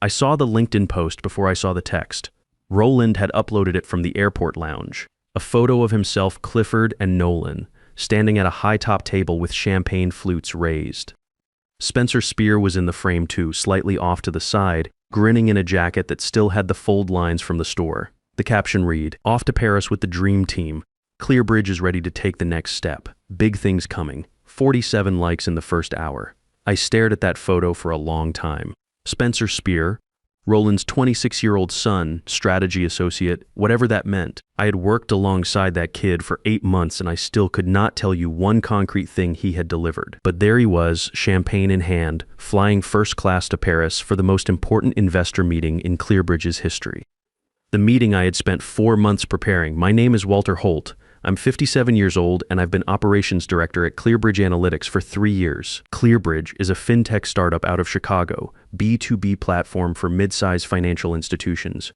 I saw the LinkedIn post before I saw the text. Roland had uploaded it from the airport lounge. A photo of himself, Clifford, and Nolan, standing at a high-top table with champagne flutes raised. Spencer Spear was in the frame too, slightly off to the side, grinning in a jacket that still had the fold lines from the store. The caption read, "Off to Paris with the dream team. Clearbridge is ready to take the next step. Big things coming." 47 likes in the first hour. I stared at that photo for a long time. Spencer Spear, Roland's 26-year-old son, strategy associate, whatever that meant. I had worked alongside that kid for 8 months and I still could not tell you one concrete thing he had delivered. But there he was, champagne in hand, flying first class to Paris for the most important investor meeting in Clearbridge's history. The meeting I had spent 4 months preparing. My name is Walter Holt. I'm 57 years old and I've been operations director at Clearbridge Analytics for 3 years. Clearbridge is a fintech startup out of Chicago, B2B platform for mid-size financial institutions.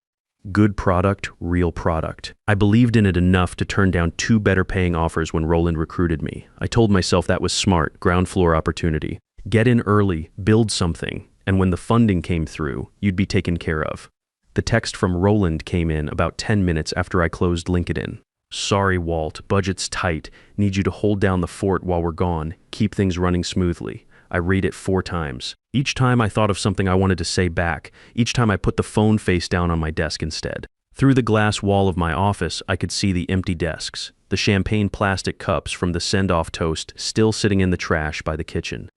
Good product, real product. I believed in it enough to turn down 2 better paying offers when Roland recruited me. I told myself that was smart, ground floor opportunity. Get in early, build something, and when the funding came through, you'd be taken care of. The text from Roland came in about 10 minutes after I closed LinkedIn. "Sorry, Walt, budget's tight. Need you to hold down the fort while we're gone. Keep things running smoothly." I read it 4 times. Each time I thought of something I wanted to say back. Each time I put the phone face down on my desk instead. Through the glass wall of my office, I could see the empty desks, the champagne plastic cups from the send-off toast still sitting in the trash by the kitchen.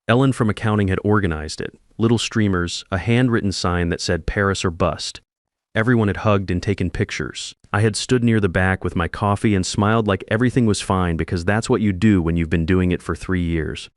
Ellen from accounting had organized it. Little streamers, a handwritten sign that said Paris or bust. Everyone had hugged and taken pictures. I had stood near the back with my coffee and smiled like everything was fine because that's what you do when you've been doing it for 3 years.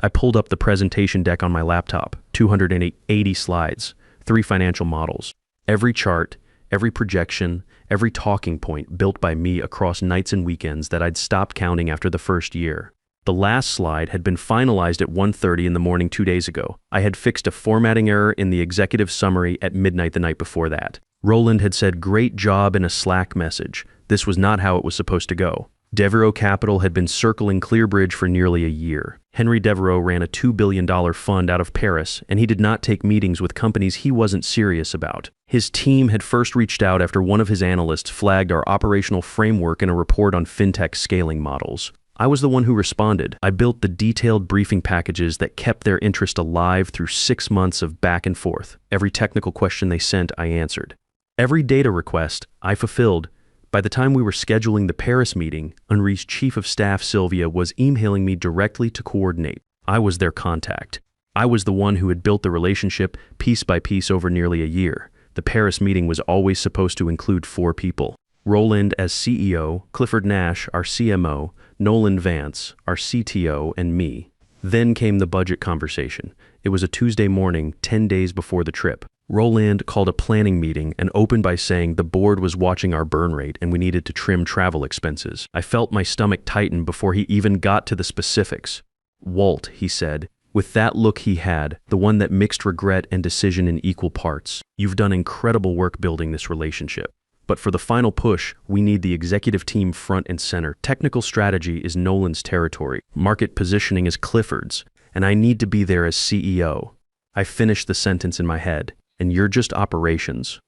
I pulled up the presentation deck on my laptop, 280 slides, 3 financial models. Every chart, every projection, every talking point built by me across nights and weekends that I'd stopped counting after the first year. The last slide had been finalized at 1:30 in the morning 2 days ago. I had fixed a formatting error in the executive summary at midnight the night before that. Roland had said great job in a Slack message. This was not how it was supposed to go. Devo Capital had been circling Clearbridge for nearly a year. Henry Devo ran a $2 billion fund out of Paris, and he did not take meetings with companies he wasn't serious about. His team had first reached out after one of his analysts flagged our operational framework in a report on fintech scaling models. I was the one who responded. I built the detailed briefing packages that kept their interest alive through 6 months of back and forth. Every technical question they sent, I answered. Every data request, I fulfilled. By the time we were scheduling the Paris meeting, Henri's chief of staff, Sylvia, was emailing me directly to coordinate. I was their contact. I was the one who had built the relationship piece by piece over nearly a year. The Paris meeting was always supposed to include 4 people. Roland as CEO, Clifford Nash, our CMO, Nolan Vance, our CTO, and me. Then came the budget conversation. It was a Tuesday morning, 10 days before the trip. Roland called a planning meeting and opened by saying the board was watching our burn rate and we needed to trim travel expenses. I felt my stomach tighten before he even got to the specifics. "Walt," he said, with that look he had, the one that mixed regret and decision in equal parts, "you've done incredible work building this relationship. But for the final push, we need the executive team front and center. Technical strategy is Nolan's territory. Market positioning is Clifford's, and I need to be there as CEO." I finished the sentence in my head. "And you're just operations."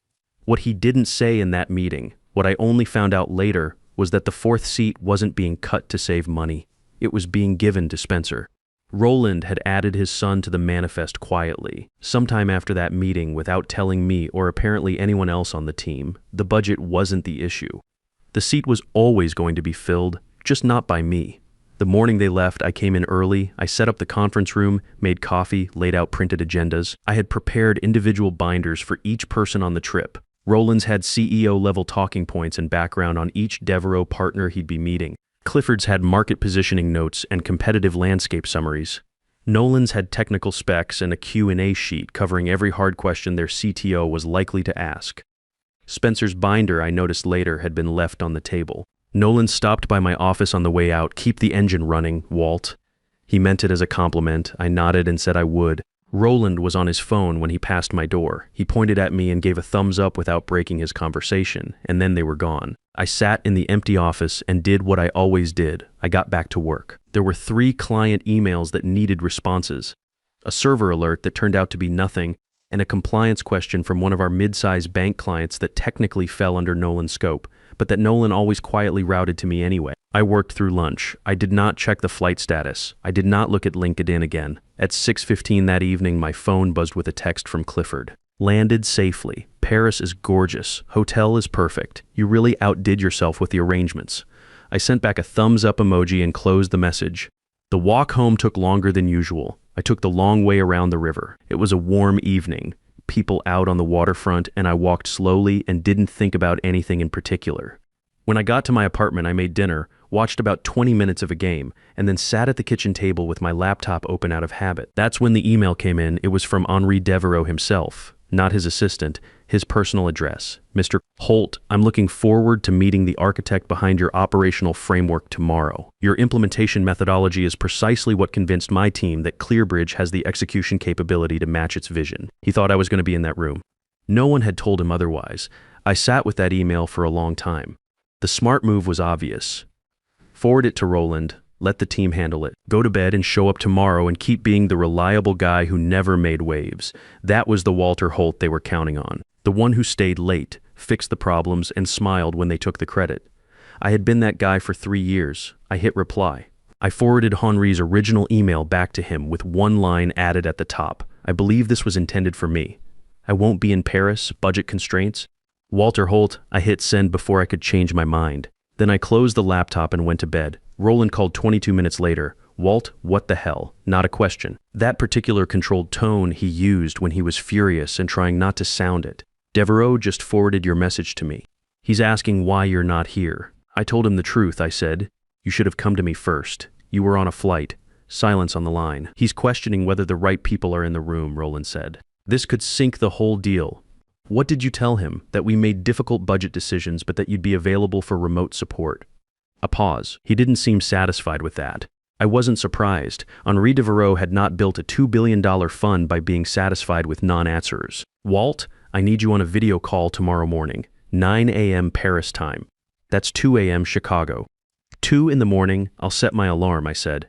What he didn't say in that meeting, what I only found out later, was that the 4th seat wasn't being cut to save money. It was being given to Spencer. Roland had added his son to the manifest quietly. Sometime after that meeting, without telling me or apparently anyone else on the team, the budget wasn't the issue. The seat was always going to be filled, just not by me. The morning they left, I came in early, I set up the conference room, made coffee, laid out printed agendas. I had prepared individual binders for each person on the trip. Roland's had CEO-level talking points and background on each Devo partner he'd be meeting. Clifford's had market positioning notes and competitive landscape summaries. Nolan's had technical specs and a Q&A sheet covering every hard question their CTO was likely to ask. Spencer's binder, I noticed later, had been left on the table. Nolan stopped by my office on the way out. "Keep the engine running, Walt." He meant it as a compliment. I nodded and said I would. Roland was on his phone when he passed my door. He pointed at me and gave a thumbs up without breaking his conversation, and then they were gone. I sat in the empty office and did what I always did. I got back to work. There were 3 client emails that needed responses. A server alert that turned out to be nothing, and a compliance question from one of our mid-sized bank clients that technically fell under Nolan's scope, but that Nolan always quietly routed to me anyway. I worked through lunch. I did not check the flight status. I did not look at LinkedIn again. At 6:15 that evening, my phone buzzed with a text from Clifford. Landed safely. Paris is gorgeous. Hotel is perfect. You really outdid yourself with the arrangements. I sent back a thumbs up emoji and closed the message. The walk home took longer than usual. I took the long way around the river. It was a warm evening, people out on the waterfront, and I walked slowly and didn't think about anything in particular. When I got to my apartment, I made dinner, watched about 20 minutes of a game, and then sat at the kitchen table with my laptop open out of habit. That's when the email came in. It was from Henri Devereaux himself, not his assistant, his personal address. Mr. Holt, I'm looking forward to meeting the architect behind your operational framework tomorrow. Your implementation methodology is precisely what convinced my team that ClearBridge has the execution capability to match its vision. He thought I was going to be in that room. No one had told him otherwise. I sat with that email for a long time. The smart move was obvious. Forward it to Roland, let the team handle it. Go to bed and show up tomorrow and keep being the reliable guy who never made waves. That was the Walter Holt they were counting on. The one who stayed late, fixed the problems, and smiled when they took the credit. I had been that guy for 3 years. I hit reply. I forwarded Henri's original email back to him with one line added at the top. I believe this was intended for me. I won't be in Paris, budget constraints. Walter Holt, I hit send before I could change my mind. Then I closed the laptop and went to bed. Roland called 22 minutes later. Walt, what the hell? Not a question. That particular controlled tone he used when he was furious and trying not to sound it. Devereaux just forwarded your message to me. He's asking why you're not here. I told him the truth, I said. You should have come to me first. You were on a flight. Silence on the line. He's questioning whether the right people are in the room, Roland said. This could sink the whole deal. What did you tell him? That we made difficult budget decisions, but that you'd be available for remote support. A pause. He didn't seem satisfied with that. I wasn't surprised. Henri Devereaux had not built a $2 billion fund by being satisfied with non-answers. Walt, I need you on a video call tomorrow morning, 9 a.m. Paris time. That's 2 a.m. Chicago. 2 in the morning, I'll set my alarm, I said.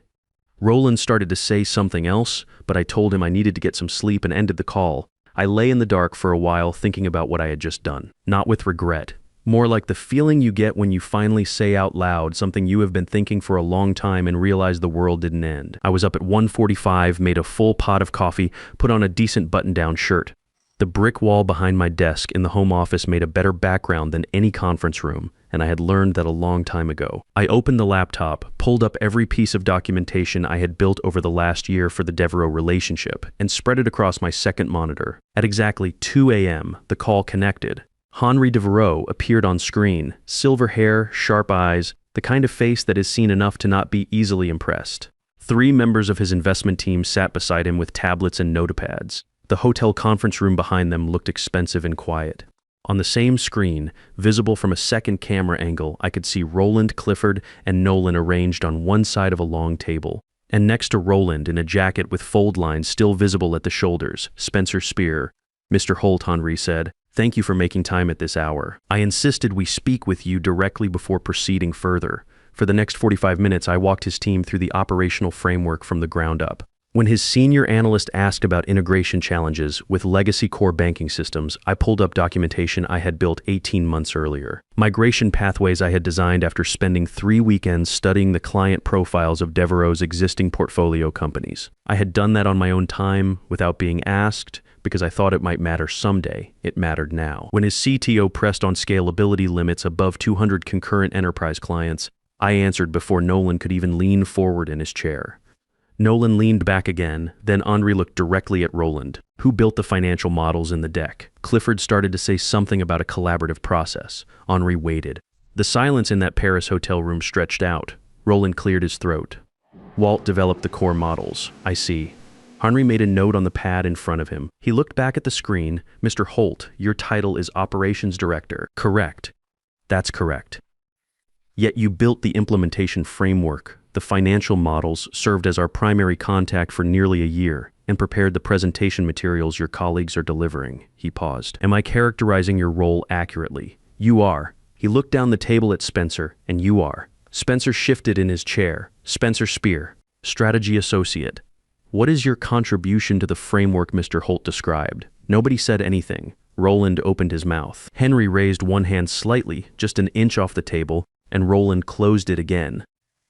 Roland started to say something else, but I told him I needed to get some sleep and ended the call. I lay in the dark for a while thinking about what I had just done. Not with regret. More like the feeling you get when you finally say out loud something you have been thinking for a long time and realize the world didn't end. I was up at 1:45, made a full pot of coffee, put on a decent button-down shirt. The brick wall behind my desk in the home office made a better background than any conference room, and I had learned that a long time ago. I opened the laptop, pulled up every piece of documentation I had built over the last year for the Devereaux relationship, and spread it across my second monitor. At exactly 2 a.m., the call connected. Henri Devereaux appeared on screen, silver hair, sharp eyes, the kind of face that is seen enough to not be easily impressed. 3 members of his investment team sat beside him with tablets and notepads. The hotel conference room behind them looked expensive and quiet. On the same screen, visible from a second camera angle, I could see Roland, Clifford, and Nolan arranged on one side of a long table. And next to Roland, in a jacket with fold lines still visible at the shoulders, Spencer Spear. Mr. Holt, Henri said, thank you for making time at this hour. I insisted we speak with you directly before proceeding further. For the next 45 minutes, I walked his team through the operational framework from the ground up. When his senior analyst asked about integration challenges with legacy core banking systems, I pulled up documentation I had built 18 months earlier. Migration pathways I had designed after spending 3 weekends studying the client profiles of Devereaux's existing portfolio companies. I had done that on my own time, without being asked, because I thought it might matter someday. It mattered now. When his CTO pressed on scalability limits above 200 concurrent enterprise clients, I answered before Nolan could even lean forward in his chair. Nolan leaned back again, then Henri looked directly at Roland. Who built the financial models in the deck? Clifford started to say something about a collaborative process. Henri waited. The silence in that Paris hotel room stretched out. Roland cleared his throat. Walt developed the core models. I see. Henri made a note on the pad in front of him. He looked back at the screen. Mr. Holt, your title is Operations Director. Correct. That's correct. Yet you built the implementation framework. The financial models served as our primary contact for nearly a year and prepared the presentation materials your colleagues are delivering. He paused. Am I characterizing your role accurately? You are. He looked down the table at Spencer, and you are. Spencer shifted in his chair. Spencer Spear, Strategy Associate. What is your contribution to the framework Mr. Holt described? Nobody said anything. Roland opened his mouth. Henry raised one hand slightly, just an inch off the table, and Roland closed it again.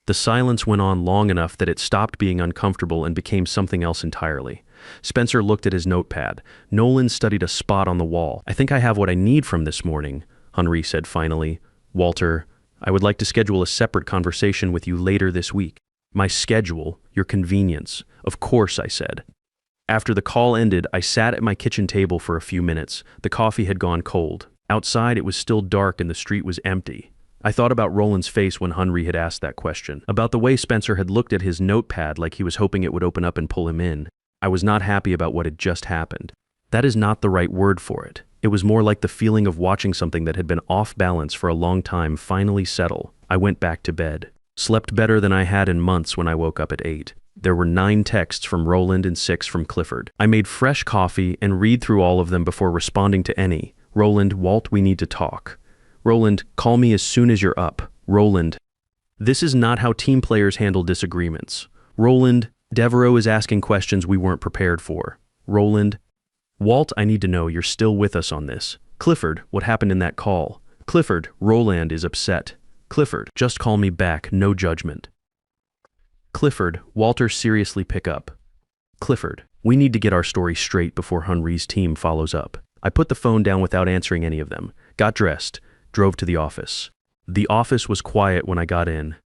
The silence went on long enough that it stopped being uncomfortable and became something else entirely. Spencer looked at his notepad. Nolan studied a spot on the wall. I think I have what I need from this morning, Henri said finally. Walter, I would like to schedule a separate conversation with you later this week. My schedule, your convenience. Of course, I said. After the call ended, I sat at my kitchen table for a few minutes. The coffee had gone cold. Outside, it was still dark and the street was empty. I thought about Roland's face when Henri had asked that question, about the way Spencer had looked at his notepad like he was hoping it would open up and pull him in. I was not happy about what had just happened. That is not the right word for it. It was more like the feeling of watching something that had been off balance for a long time finally settle. I went back to bed. Slept better than I had in months when I woke up at 8. There were 9 texts from Roland and 6 from Clifford. I made fresh coffee and read through all of them before responding to any. Roland, Walt, we need to talk. Roland, call me as soon as you're up. Roland, this is not how team players handle disagreements. Roland, Devereaux is asking questions we weren't prepared for. Roland, Walt, I need to know you're still with us on this. Clifford, what happened in that call? Clifford, Roland is upset. Clifford, just call me back, no judgment. Clifford, Walter, seriously pick up. Clifford, we need to get our story straight before Henri's team follows up. I put the phone down without answering any of them, got dressed, drove to the office. The office was quiet when I got in.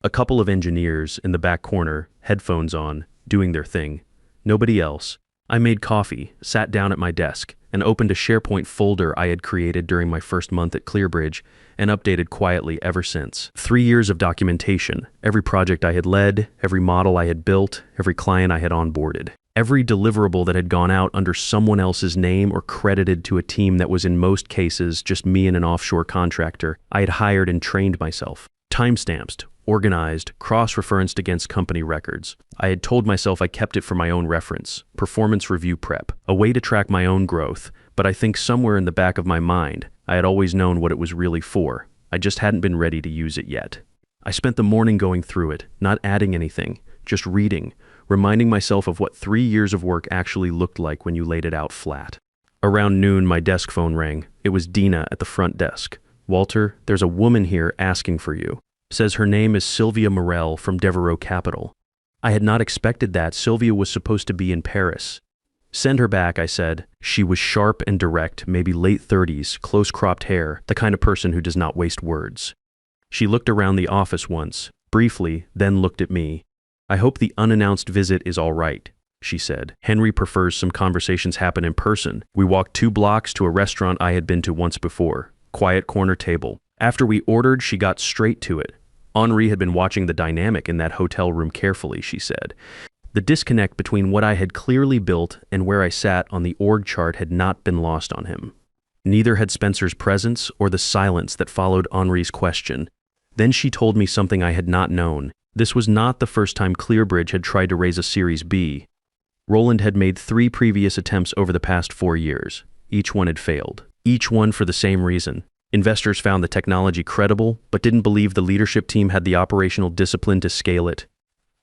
A couple of engineers in the back corner, headphones on, doing their thing. Nobody else. I made coffee, sat down at my desk, and opened a SharePoint folder I had created during my first month at Clearbridge and updated quietly ever since. 3 years of documentation, every project I had led, every model I had built, every client I had onboarded. Every deliverable that had gone out under someone else's name or credited to a team that was in most cases just me and an offshore contractor I had hired and trained myself. Timestamps, organized, cross-referenced against company records. I had told myself I kept it for my own reference, performance review prep, a way to track my own growth, but I think somewhere in the back of my mind, I had always known what it was really for. I just hadn't been ready to use it yet. I spent the morning going through it, not adding anything, just reading, reminding myself of what 3 years of work actually looked like when you laid it out flat. Around noon, my desk phone rang. It was Dina at the front desk. Walter, there's a woman here asking for you. Says her name is Sylvia Morel from Devereaux Capital. I had not expected that. Sylvia was supposed to be in Paris. Send her back, I said. She was sharp and direct, maybe late 30s, close-cropped hair, the kind of person who does not waste words. She looked around the office once, briefly, then looked at me. I hope the unannounced visit is all right, she said. Henri prefers some conversations happen in person. We walked 2 blocks to a restaurant I had been to once before. Quiet corner table. After we ordered, she got straight to it. Henri had been watching the dynamic in that hotel room carefully, she said. The disconnect between what I had clearly built and where I sat on the org chart had not been lost on him. Neither had Spencer's presence or the silence that followed Henri's question. Then she told me something I had not known. This was not the first time Clearbridge had tried to raise a Series B. Roland had made 3 previous attempts over the past 4 years. Each one had failed. Each one for the same reason. Investors found the technology credible, but didn't believe the leadership team had the operational discipline to scale it.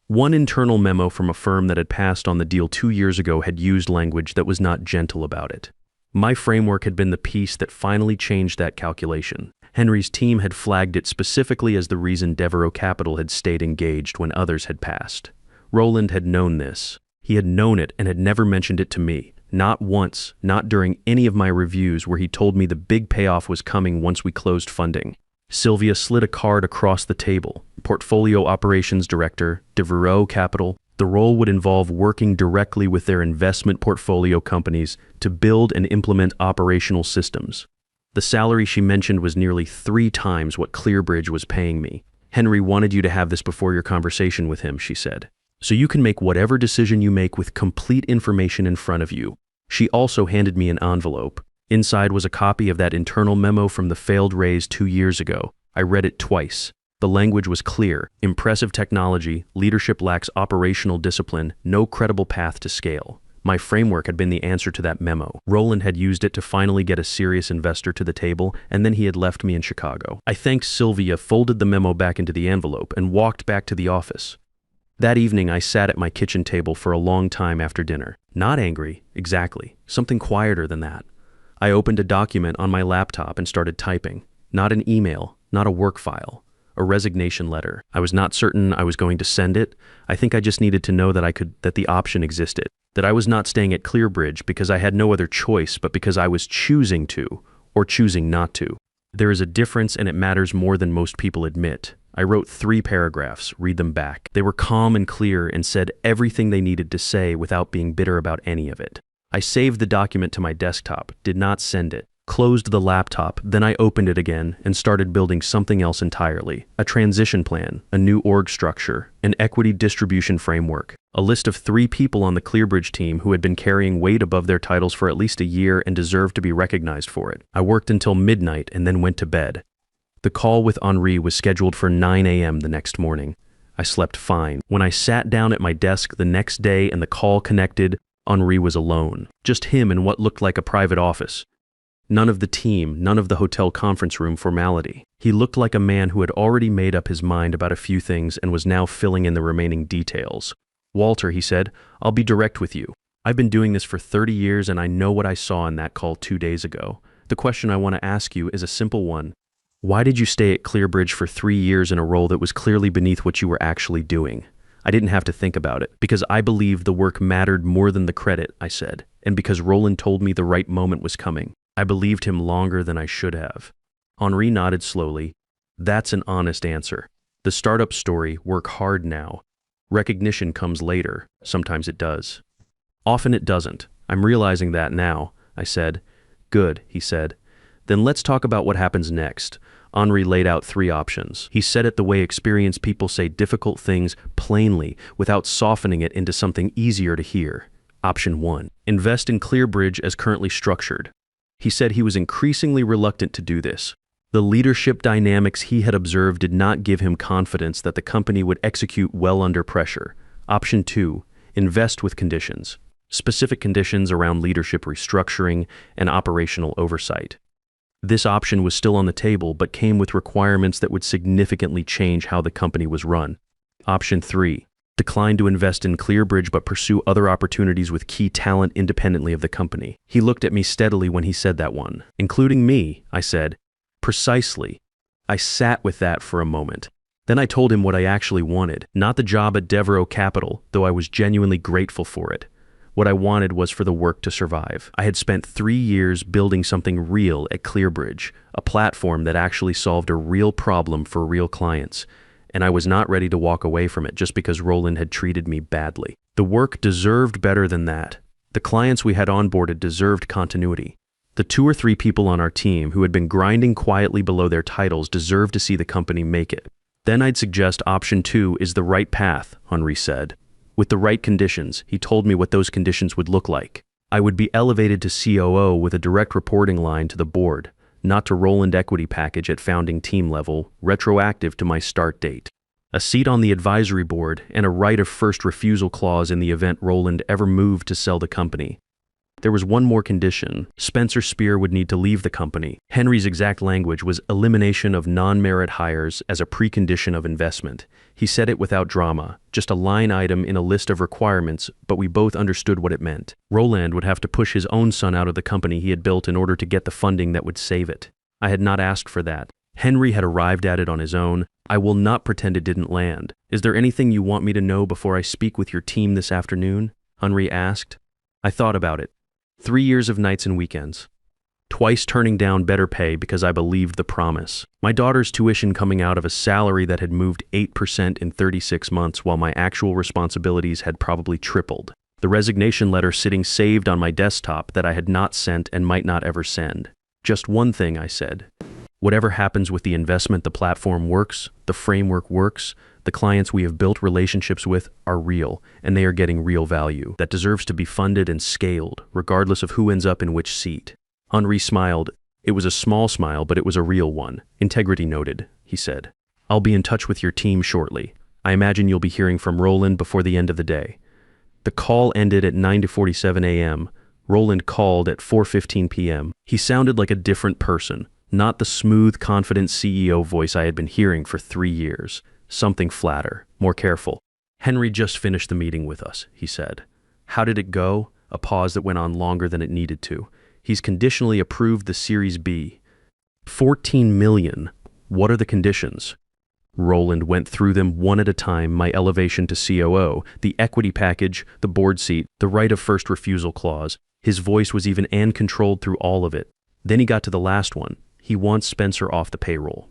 One internal memo from a firm that had passed on the deal 2 years ago had used language that was not gentle about it. My framework had been the piece that finally changed that calculation. Henri's team had flagged it specifically as the reason Devereaux Capital had stayed engaged when others had passed. Roland had known this. He had known it and had never mentioned it to me. Not once, not during any of my reviews where he told me the big payoff was coming once we closed funding. Sylvia slid a card across the table. Portfolio Operations Director, Devereaux Capital. The role would involve working directly with their investment portfolio companies to build and implement operational systems. The salary she mentioned was nearly 3 times what Clearbridge was paying me. Henri wanted you to have this before your conversation with him, she said. So you can make whatever decision you make with complete information in front of you. She also handed me an envelope. Inside was a copy of that internal memo from the failed raise 2 years ago. I read it twice. The language was clear. Impressive technology, leadership lacks operational discipline, no credible path to scale. My framework had been the answer to that memo. Roland had used it to finally get a serious investor to the table, and then he had left me in Chicago. I thanked Sylvia, folded the memo back into the envelope, and walked back to the office. That evening, I sat at my kitchen table for a long time after dinner. Not angry, exactly. Something quieter than that. I opened a document on my laptop and started typing. Not an email, not a work file. A resignation letter. I was not certain I was going to send it. I think I just needed to know that the option existed. That I was not staying at Clearbridge because I had no other choice, but because I was choosing to, or choosing not to. There is a difference, and it matters more than most people admit. I wrote 3 paragraphs, read them back. They were calm and clear and said everything they needed to say without being bitter about any of it. I saved the document to my desktop, did not send it, closed the laptop, then I opened it again and started building something else entirely. A transition plan, a new org structure, an equity distribution framework, a list of 3 people on the Clearbridge team who had been carrying weight above their titles for at least a year and deserved to be recognized for it. I worked until midnight and then went to bed. The call with Henri was scheduled for 9 a.m. the next morning. I slept fine. When I sat down at my desk the next day and the call connected, Henri was alone. Just him in what looked like a private office. None of the team, none of the hotel conference room formality. He looked like a man who had already made up his mind about a few things and was now filling in the remaining details. "Walter," he said, "I'll be direct with you. I've been doing this for 30 years and I know what I saw in that call 2 days ago. The question I want to ask you is a simple one. Why did you stay at Clearbridge for 3 years in a role that was clearly beneath what you were actually doing?" I didn't have to think about it, because I believed the work mattered more than the credit, I said, and because Roland told me the right moment was coming. I believed him longer than I should have. Henri nodded slowly. That's an honest answer. The startup story, work hard now. Recognition comes later. Sometimes it does. Often it doesn't. I'm realizing that now, I said. Good, he said. Then let's talk about what happens next. Henri laid out 3 options. He said it the way experienced people say difficult things plainly, without softening it into something easier to hear. Option 1. Invest in Clearbridge as currently structured. He said he was increasingly reluctant to do this. The leadership dynamics he had observed did not give him confidence that the company would execute well under pressure. Option 2. Invest with conditions. Specific conditions around leadership restructuring and operational oversight. This option was still on the table, but came with requirements that would significantly change how the company was run. Option 3. Decline to invest in Clearbridge but pursue other opportunities with key talent independently of the company. He looked at me steadily when he said that one. Including me, I said. Precisely. I sat with that for a moment. Then I told him what I actually wanted. Not the job at Devo Capital, though I was genuinely grateful for it. What I wanted was for the work to survive. I had spent 3 years building something real at Clearbridge, a platform that actually solved a real problem for real clients, and I was not ready to walk away from it just because Roland had treated me badly. The work deserved better than that. The clients we had onboarded deserved continuity. The 2 or 3 people on our team who had been grinding quietly below their titles deserved to see the company make it. Then I'd suggest option 2 is the right path, Henri said. With the right conditions, he told me what those conditions would look like. I would be elevated to COO with a direct reporting line to the board, not to Roland equity package at founding team level, retroactive to my start date. A seat on the advisory board and a right of first refusal clause in the event Roland ever moved to sell the company. There was one more condition. Spencer Spear would need to leave the company. Henry's exact language was elimination of non-merit hires as a precondition of investment. He said it without drama, just a line item in a list of requirements, but we both understood what it meant. Roland would have to push his own son out of the company he had built in order to get the funding that would save it. I had not asked for that. Henry had arrived at it on his own. I will not pretend it didn't land. Is there anything you want me to know before I speak with your team this afternoon? Henry asked. I thought about it. 3 years of nights and weekends. Twice turning down better pay because I believed the promise. My daughter's tuition coming out of a salary that had moved 8% in 36 months while my actual responsibilities had probably tripled. The resignation letter sitting saved on my desktop that I had not sent and might not ever send. Just one thing, I said. Whatever happens with the investment, the platform works, the framework works, the clients we have built relationships with are real, and they are getting real value that deserves to be funded and scaled, regardless of who ends up in which seat. Henri smiled. It was a small smile, but it was a real one. Integrity noted, he said. I'll be in touch with your team shortly. I imagine you'll be hearing from Roland before the end of the day. The call ended at 9:47 a.m. Roland called at 4:15 p.m. He sounded like a different person, not the smooth, confident CEO voice I had been hearing for 3 years. Something flatter, more careful. Henry just finished the meeting with us, he said. How did it go? A pause that went on longer than it needed to. He's conditionally approved the Series B. 14 million. What are the conditions? Roland went through them one at a time: my elevation to COO, the equity package, the board seat, the right of first refusal clause. His voice was even and controlled through all of it. Then he got to the last one. He wants Spencer off the payroll.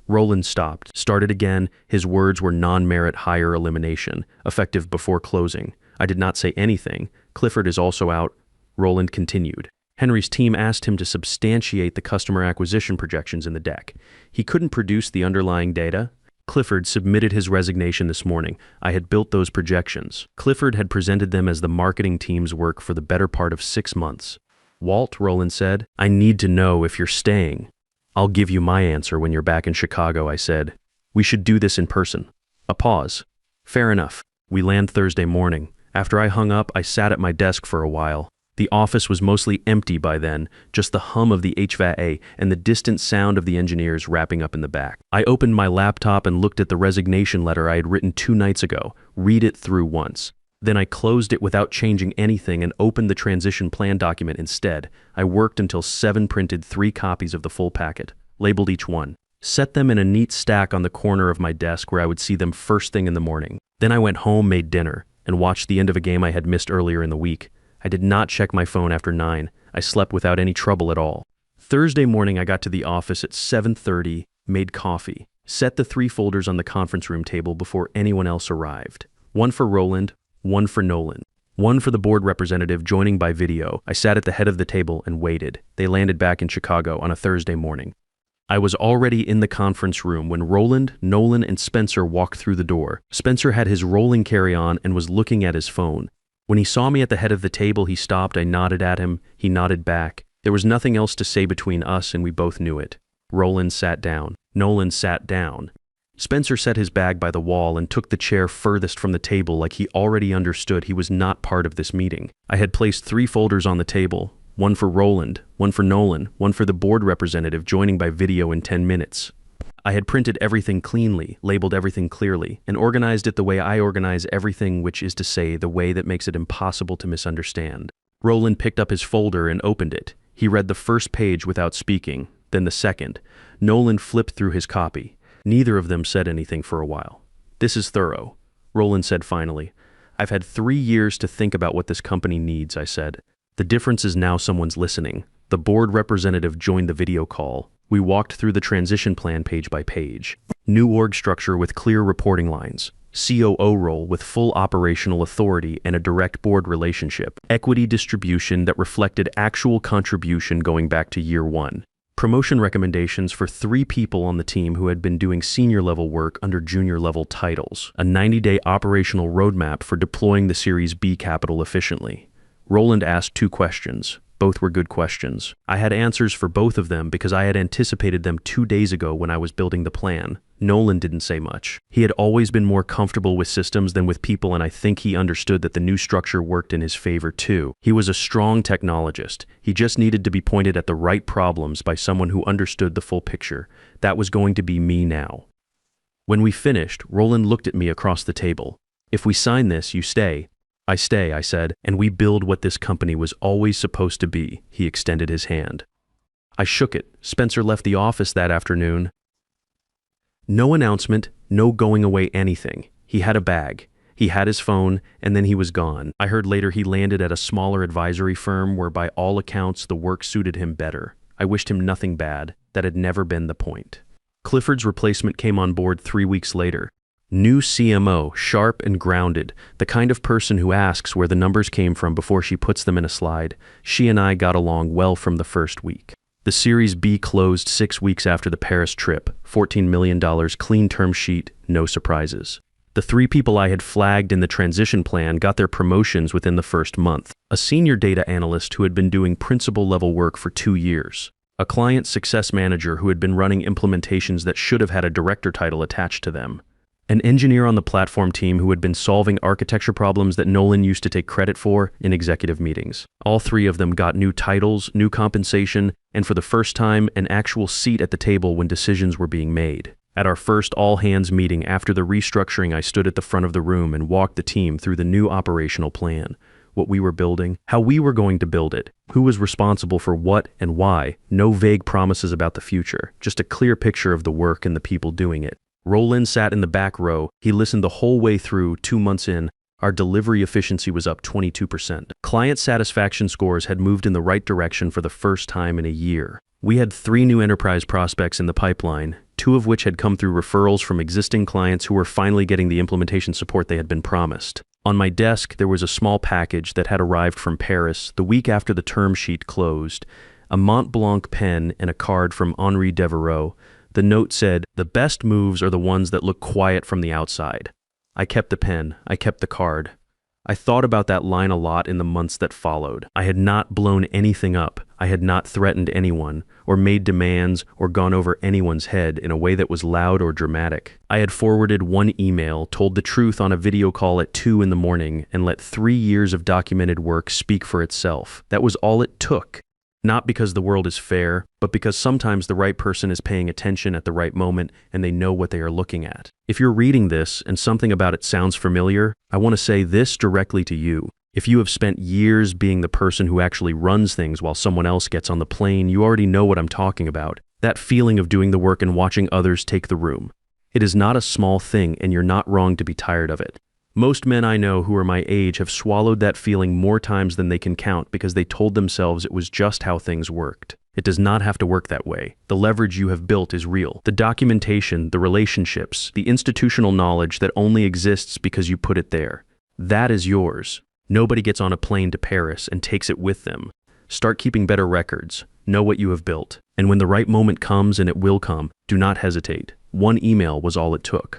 Roland stopped, started again. His words were non-merit hire elimination, effective before closing. I did not say anything. Clifford is also out. Roland continued. Henry's team asked him to substantiate the customer acquisition projections in the deck. He couldn't produce the underlying data. Clifford submitted his resignation this morning. I had built those projections. Clifford had presented them as the marketing team's work for the better part of 6 months. Walt, Roland said, I need to know if you're staying. I'll give you my answer when you're back in Chicago, I said. We should do this in person. A pause. Fair enough. We land Thursday morning. After I hung up, I sat at my desk for a while. The office was mostly empty by then, just the hum of the HVAC and the distant sound of the engineers wrapping up in the back. I opened my laptop and looked at the resignation letter I had written 2 nights ago, read it through once. Then I closed it without changing anything and opened the transition plan document instead. I worked until 7 printed 3 copies of the full packet, labeled each one. Set them in a neat stack on the corner of my desk where I would see them first thing in the morning. Then I went home, made dinner, and watched the end of a game I had missed earlier in the week. I did not check my phone after 9. I slept without any trouble at all. Thursday morning I got to the office at 7:30, made coffee, set the 3 folders on the conference room table before anyone else arrived. 1 for Roland, 1 for Nolan, 1 for the board representative joining by video. I sat at the head of the table and waited. They landed back in Chicago on a Thursday morning. I was already in the conference room when Roland, Nolan, and Spencer walked through the door. Spencer had his rolling carry-on and was looking at his phone. When he saw me at the head of the table, he stopped. I nodded at him. He nodded back. There was nothing else to say between us, and we both knew it. Roland sat down. Nolan sat down. Spencer set his bag by the wall and took the chair furthest from the table like he already understood he was not part of this meeting. I had placed 3 folders on the table, 1 for Roland, 1 for Nolan, 1 for the board representative joining by video in 10 minutes. I had printed everything cleanly, labeled everything clearly, and organized it the way I organize everything, which is to say, the way that makes it impossible to misunderstand. Roland picked up his folder and opened it. He read the first page without speaking, then the second. Nolan flipped through his copy. Neither of them said anything for a while. This is thorough, Roland said finally. I've had 3 years to think about what this company needs, I said. The difference is now someone's listening. The board representative joined the video call. We walked through the transition plan page by page. New org structure with clear reporting lines. COO role with full operational authority and a direct board relationship. Equity distribution that reflected actual contribution going back to year 1. Promotion recommendations for 3 people on the team who had been doing senior level work under junior level titles. A 90-day operational roadmap for deploying the Series B capital efficiently. Roland asked 2 questions. Both were good questions. I had answers for both of them because I had anticipated them 2 days ago when I was building the plan. Nolan didn't say much. He had always been more comfortable with systems than with people, and I think he understood that the new structure worked in his favor too. He was a strong technologist. He just needed to be pointed at the right problems by someone who understood the full picture. That was going to be me now. When we finished, Roland looked at me across the table. If we sign this, you stay. I stay, I said, and we build what this company was always supposed to be. He extended his hand. I shook it. Spencer left the office that afternoon. No announcement, no going away anything. He had a bag. He had his phone, and then he was gone. I heard later he landed at a smaller advisory firm where by all accounts the work suited him better. I wished him nothing bad. That had never been the point. Clifford's replacement came on board 3 weeks later. New CMO, sharp and grounded, the kind of person who asks where the numbers came from before she puts them in a slide. She and I got along well from the first week. The Series B closed 6 weeks after the Paris trip, $14 million, clean term sheet, no surprises. The 3 people I had flagged in the transition plan got their promotions within the first month. A senior data analyst who had been doing principal level work for 2 years. A client success manager who had been running implementations that should have had a director title attached to them. An engineer on the platform team who had been solving architecture problems that Nolan used to take credit for in executive meetings. All 3 of them got new titles, new compensation, and for the first time, an actual seat at the table when decisions were being made. At our first all-hands meeting after the restructuring, I stood at the front of the room and walked the team through the new operational plan, what we were building, how we were going to build it, who was responsible for what and why. No vague promises about the future, just a clear picture of the work and the people doing it. Roland sat in the back row. He listened the whole way through. 2 months in, our delivery efficiency was up 22%. Client satisfaction scores had moved in the right direction for the first time in a year. We had 3 new enterprise prospects in the pipeline, 2 of which had come through referrals from existing clients who were finally getting the implementation support they had been promised. On my desk, there was a small package that had arrived from Paris the week after the term sheet closed, a Mont Blanc pen and a card from Henri Devo. The note said, "The best moves are the ones that look quiet from the outside." I kept the pen. I kept the card. I thought about that line a lot in the months that followed. I had not blown anything up. I had not threatened anyone, or made demands, or gone over anyone's head in a way that was loud or dramatic. I had forwarded one email, told the truth on a video call at 2 in the morning, and let 3 years of documented work speak for itself. That was all it took. Not because the world is fair, but because sometimes the right person is paying attention at the right moment and they know what they are looking at. If you're reading this and something about it sounds familiar, I want to say this directly to you. If you have spent years being the person who actually runs things while someone else gets on the plane, you already know what I'm talking about. That feeling of doing the work and watching others take the room. It is not a small thing, and you're not wrong to be tired of it. Most men I know who are my age have swallowed that feeling more times than they can count because they told themselves it was just how things worked. It does not have to work that way. The leverage you have built is real. The documentation, the relationships, the institutional knowledge that only exists because you put it there. That is yours. Nobody gets on a plane to Paris and takes it with them. Start keeping better records. Know what you have built. And when the right moment comes, and it will come, do not hesitate. One email was all it took.